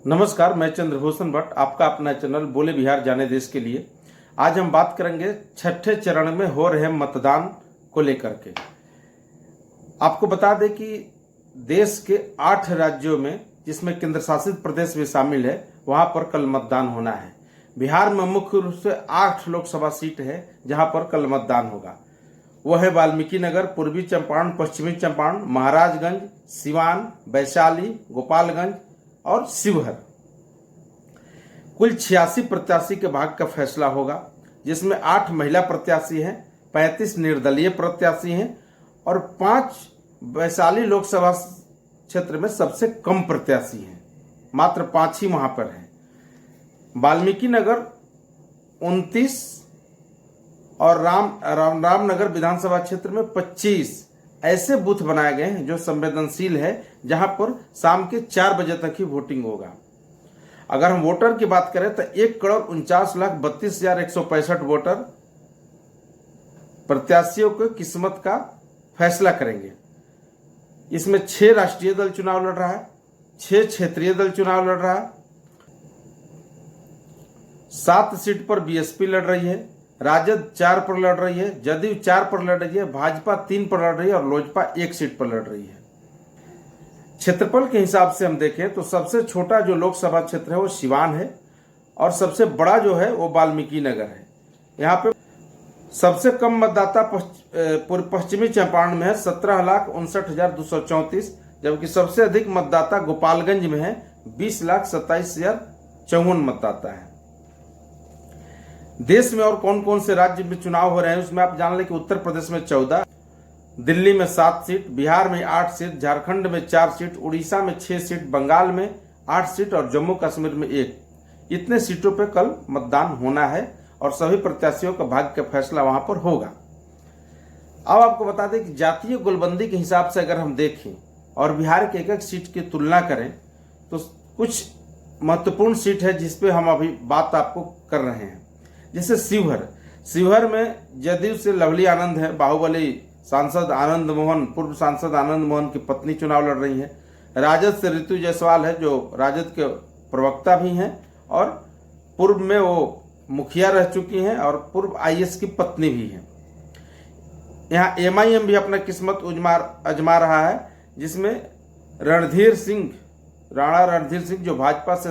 नमस्कार, मैं चंद्रभूषण भट्ट, आपका अपना चैनल बोले बिहार जाने देश के लिए। आज हम बात करेंगे छठे चरण में हो रहे मतदान को लेकर के। आपको बता दें कि देश के 8 राज्यों में, जिसमें केंद्र शासित प्रदेश भी शामिल है, वहां पर कल मतदान होना है। बिहार में मुख्य रूप से 8 लोकसभा सीट है जहां पर कल मतदान होगा। वह है वाल्मीकि नगर, पूर्वी चंपारण, पश्चिमी चंपारण, महाराजगंज, सिवान, वैशाली, गोपालगंज और शिवहर। कुल 86 प्रत्याशी के भाग्य का फैसला होगा, जिसमें 8 महिला प्रत्याशी हैं, 35 निर्दलीय प्रत्याशी हैं और 5 वैशाली लोकसभा क्षेत्र में सबसे कम प्रत्याशी हैं, मात्र 5 ही वहां पर हैं। वाल्मीकि नगर 29 और रामनगर विधानसभा क्षेत्र में 25 ऐसे बूथ बनाए गए हैं जो संवेदनशील है, जहां पर शाम के 4 बजे तक ही वोटिंग होगा। अगर हम वोटर की बात करें तो 1,49,32,165 वोटर प्रत्याशियों के किस्मत का फैसला करेंगे। इसमें 6 राष्ट्रीय दल चुनाव लड़ रहा है, 6 क्षेत्रीय दल चुनाव लड़ रहा है, 7 सीट पर बीएसपी लड़ रही है, राजद 4 पर लड़ रही है, जदयू 4 पर लड़ रही है, भाजपा 3 पर लड़ रही है और लोजपा 1 सीट पर लड़ रही है। क्षेत्रफल के हिसाब से हम देखें तो सबसे छोटा जो लोकसभा क्षेत्र है वो सिवान है और सबसे बड़ा जो है वो वाल्मीकि नगर है। यहाँ पे सबसे कम मतदाता पश्चिमी चंपारण में है, 17,59,234, जबकि सबसे अधिक मतदाता गोपालगंज में है, 20,27,054 मतदाता है। देश में और कौन कौन से राज्य में चुनाव हो रहे हैं उसमें आप जान लें कि उत्तर प्रदेश में 14, दिल्ली में 7 सीट, बिहार में 8 सीट, झारखंड में 4 सीट, उड़ीसा में 6 सीट, बंगाल में 8 सीट और जम्मू कश्मीर में 1। इतने सीटों पर कल मतदान होना है और सभी प्रत्याशियों का भाग्य का फैसला वहां पर होगा। अब आपको बता दें कि जातीय गोलबंदी के हिसाब से अगर हम देखें और बिहार के एक-एक सीट की तुलना करें तो कुछ महत्वपूर्ण सीट है जिसपे हम अभी बात आपको कर रहे हैं। जैसे शिवहर में जदयू से लवली आनंद है, बाहुबली सांसद आनंद मोहन, पूर्व सांसद आनंद मोहन की पत्नी चुनाव लड़ रही है। राजद से ऋतु जायसवाल है जो राजद के प्रवक्ता भी हैं और पूर्व में वो मुखिया रह चुकी हैं और पूर्व आईएएस की पत्नी भी हैं। यहाँ एमआईएम भी अपना किस्मत आजमा रहा है, जिसमें राणा रणधीर सिंह जो भाजपा से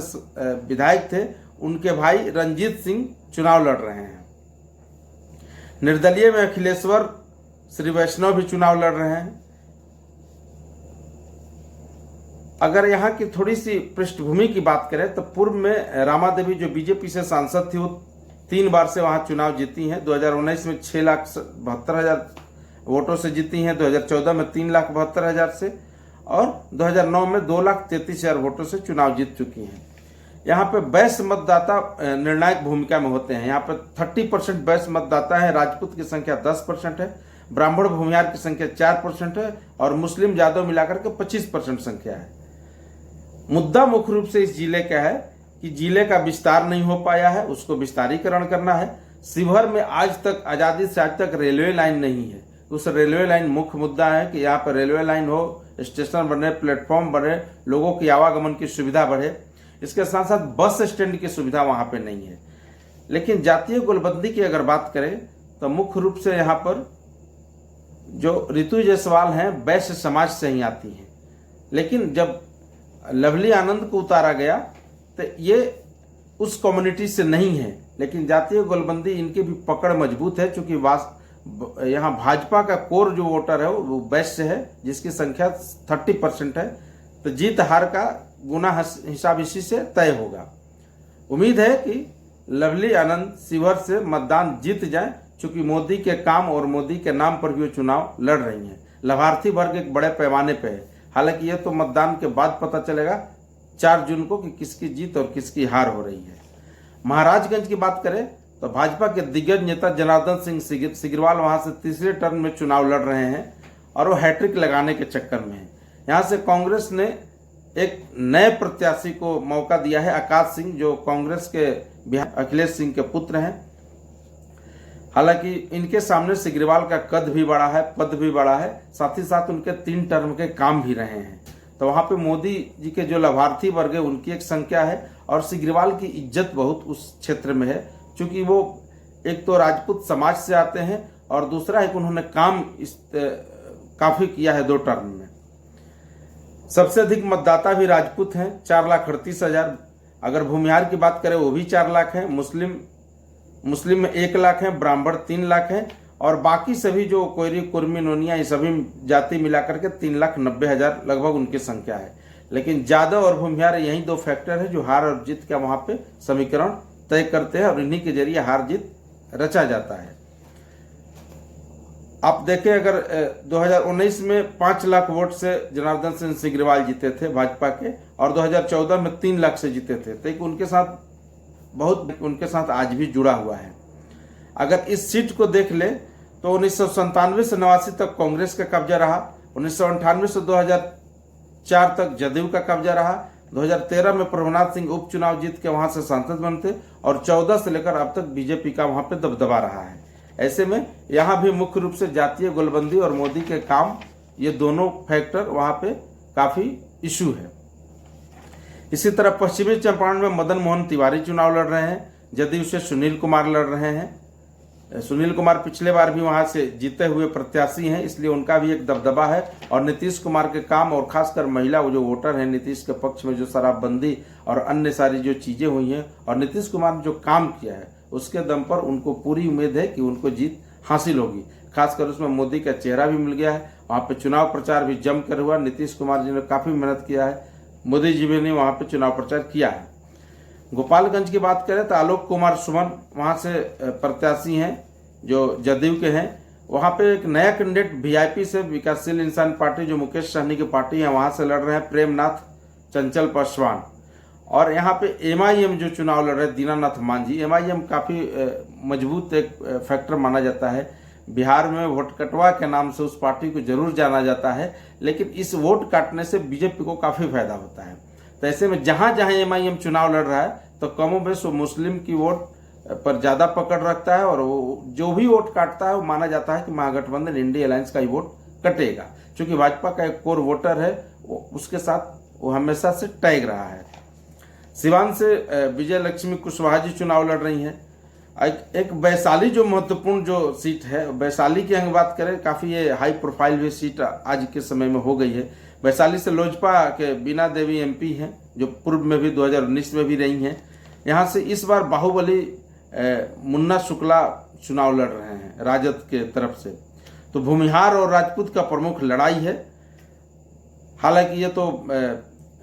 विधायक थे, उनके भाई रंजीत सिंह चुनाव लड़ रहे हैं। निर्दलीय में अखिलेश्वर श्री वैष्णव भी चुनाव लड़ रहे हैं। अगर यहाँ की थोड़ी सी पृष्ठभूमि की बात करें तो पूर्व में रामा देवी जो बीजेपी से सांसद थी, वो 3 बार से वहां चुनाव जीती हैं। 2019 में 6,72,000 वोटों से जीती हैं, 2014 में 3,72,000 से और 2009 में 2,33,000 वोटों से चुनाव जीत चुकी हैं। यहाँ पे वैश्य मतदाता निर्णायक भूमिका में होते हैं। यहाँ पे 30% वैश्य मतदाता है, राजपूत की संख्या 10% है, ब्राह्मण भूमिहार की संख्या 4% है और मुस्लिम यादव मिलाकर के 25% संख्या है। मुद्दा मुख्य रूप से इस जिले का है कि जिले का विस्तार नहीं हो पाया है, उसको विस्तारीकरण करना है। शिवहर में आज तक, आजादी से आज तक रेलवे लाइन नहीं है। उस रेलवे लाइन मुख्य मुद्दा है कि यहाँ पर रेलवे लाइन हो, स्टेशन बने, प्लेटफॉर्म बने, लोगों की आवागमन की सुविधा बढ़े। इसके साथ साथ बस स्टैंड की सुविधा वहां पे नहीं है। लेकिन जातीय गोलबंदी की अगर बात करें तो मुख्य रूप से यहाँ पर जो ऋतु जायसवाल हैं वैश्य समाज से ही आती हैं। लेकिन जब लवली आनंद को उतारा गया तो ये उस कम्युनिटी से नहीं है, लेकिन जातीय गोलबंदी इनकी भी पकड़ मजबूत है, क्योंकि यहाँ भाजपा का कोर जो वोटर है वो वैश्य है, जिसकी संख्या 30% है। तो जीत हार का गुना हिसाब इसी से तय होगा। उम्मीद है कि लवली आनंद शिवहर से मतदान जीत जाए, चूंकि मोदी के काम और मोदी के नाम पर भी वो चुनाव लड़ रही हैं। लाभार्थी वर्ग एक बड़े पैमाने पे है। हालांकि यह तो मतदान के बाद पता चलेगा 4 जून को कि किसकी जीत और किसकी हार हो रही है। महाराजगंज की बात करें तो भाजपा के दिग्गज नेता जनार्दन सिंह सिग्रीवाल वहां से तीसरे टर्म में चुनाव लड़ रहे हैं और वो हैट्रिक लगाने के चक्कर में है। यहाँ से कांग्रेस ने एक नए प्रत्याशी को मौका दिया है, आकाश सिंह, जो कांग्रेस के अखिलेश सिंह के पुत्र हैं। हालांकि इनके सामने सिग्रीवाल का कद भी बड़ा है, पद भी बड़ा है, साथ ही साथ उनके 3 टर्म के काम भी रहे हैं। तो वहाँ पे मोदी जी के जो लाभार्थी वर्ग है उनकी एक संख्या है, और सिग्रीवाल की इज्जत बहुत उस क्षेत्र में है, क्योंकि वो एक तो राजपूत समाज से आते हैं और दूसरा है कि उन्होंने काम काफी किया है 2 टर्म में। सबसे अधिक मतदाता भी राजपूत हैं, 4,38,000। अगर भूमिहार की बात करें वो भी 4 लाख हैं, मुस्लिम में 1 लाख हैं, ब्राह्मण 3 लाख हैं, और बाकी सभी जो कोयरी, कुर्मी, नोनिया, ये सभी जाति मिलाकर के 3,90,000 लगभग उनकी संख्या है। लेकिन जादव और भूमिहार यही 2 फैक्टर है जो हार और जीत का वहां पे समीकरण तय करते हैं, और इन्हीं के जरिए हार जीत रचा जाता है। आप देखें, अगर 2019 में 5 लाख वोट से जनार्दन सिंह सिग्रीवाल जीते थे भाजपा के, और 2014 में 3 लाख से जीते थे, तो उनके साथ आज भी जुड़ा हुआ है। अगर इस सीट को देख ले तो 1997 से 89 तक कांग्रेस का कब्जा रहा, 1998 से 2004 तक जदयू का कब्जा रहा, 2013 में प्रभुनाथ सिंह उपचुनाव जीत के वहां से सांसद बनते, और 14 से लेकर अब तक बीजेपी का वहां पे दबदबा रहा है। ऐसे में यहाँ भी मुख्य रूप से जातीय गोलबंदी और मोदी के काम, ये दोनों फैक्टर वहां पे काफी इशू है। इसी तरह पश्चिमी चंपारण में मदन मोहन तिवारी चुनाव लड़ रहे हैं, जदयू से सुनील कुमार लड़ रहे हैं। सुनील कुमार पिछले बार भी वहां से जीते हुए प्रत्याशी हैं, इसलिए उनका भी एक दबदबा है। और नीतीश कुमार के काम, और खासकर महिला वो जो वोटर हैं नीतीश के पक्ष में, जो शराबबंदी और अन्य सारी जो चीजें हुई हैं, और नीतीश कुमार ने जो काम किया है उसके दम पर उनको पूरी उम्मीद है कि उनको जीत हासिल होगी। खासकर उसमें मोदी का चेहरा भी मिल गया है, वहां पे चुनाव प्रचार भी जमकर हुआ। नीतीश कुमार जी ने काफी मेहनत किया है, मोदी जी भी ने वहां पे चुनाव प्रचार किया है। गोपालगंज की बात करें तो आलोक कुमार सुमन वहां से प्रत्याशी हैं जो जदयू के हैं। वहां पे एक नया कैंडिडेट वीआईपी से, विकासशील इंसान पार्टी जो मुकेश सहनी की पार्टी है, वहां से लड़ रहे हैं प्रेमनाथ चंचल पासवान। और यहाँ पे एमआईएम जो चुनाव लड़ रहे हैं दीनानाथ मांझी। एमआईएम काफी मजबूत एक फैक्टर माना जाता है। बिहार में वोट कटवा के नाम से उस पार्टी को जरूर जाना जाता है, लेकिन इस वोट काटने से बीजेपी को काफी फायदा होता है। तो ऐसे में जहां जहां एमआईएम चुनाव लड़ रहा है तो कमोबेश वो मुस्लिम की वोट पर ज्यादा पकड़ रखता है, और वो जो भी वोट काटता है वो माना जाता है कि महागठबंधन इंडिया अलायंस का ही वोट कटेगा, क्योंकि भाजपा का एक कोर वोटर है, उसके साथ वो हमेशा से टैग रहा है। सिवान से विजय लक्ष्मी कुशवाहा जी चुनाव लड़ रही हैं। एक वैशाली जो महत्वपूर्ण जो सीट है, वैशाली की हम बात करें, काफी ये हाई प्रोफाइल भी सीट आज के समय में हो गई है। वैशाली से लोजपा के बीना देवी एमपी हैं, जो पूर्व में भी 2019 में भी रही हैं। यहाँ से इस बार बाहुबली मुन्ना शुक्ला चुनाव लड़ रहे हैं राजद के तरफ से। तो भूमिहार और राजपूत का प्रमुख लड़ाई है। हालांकि ये तो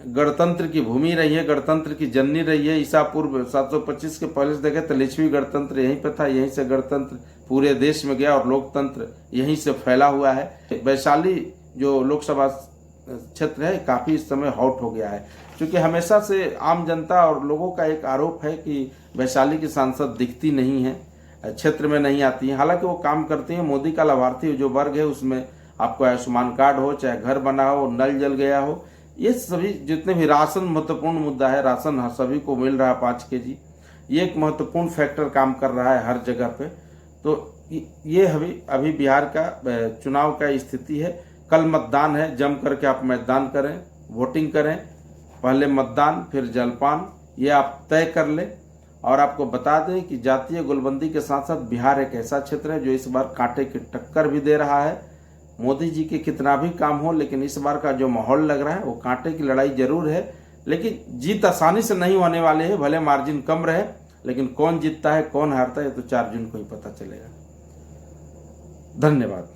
गणतंत्र की भूमि रही है, गणतंत्र की जननी रही है। ईसा पूर्व 725 के पहले से देखे तो लिच्छवी गणतंत्र यहीं पे था, यहीं से गणतंत्र पूरे देश में गया और लोकतंत्र यहीं से फैला हुआ है। वैशाली जो लोकसभा क्षेत्र है काफी इस समय हॉट हो गया है, क्योंकि हमेशा से आम जनता और लोगों का एक आरोप है कि वैशाली की सांसद दिखती नहीं है, क्षेत्र में नहीं आती है। हालांकि वो काम करती है। मोदी का लाभार्थी जो वर्ग है उसमें आपको आयुष्मान कार्ड हो, चाहे घर बना हो, नल जल गया हो, ये सभी जितने भी राशन महत्वपूर्ण मुद्दा है, राशन हर सभी को मिल रहा है 5 kg, ये एक महत्वपूर्ण फैक्टर काम कर रहा है हर जगह पे। तो ये अभी बिहार का चुनाव का स्थिति है। कल मतदान है, जम करके आप मतदान करें, वोटिंग करें। पहले मतदान फिर जलपान, ये आप तय कर लें। और आपको बता दें कि जातीय गोलबंदी के साथ साथ बिहार एक ऐसा क्षेत्र है जो इस बार कांटे की टक्कर भी दे रहा है। मोदी जी के कितना भी काम हो, लेकिन इस बार का जो माहौल लग रहा है वो कांटे की लड़ाई जरूर है, लेकिन जीत आसानी से नहीं होने वाले है। भले मार्जिन कम रहे, लेकिन कौन जीतता है कौन हारता है तो 4 जून को ही पता चलेगा। धन्यवाद।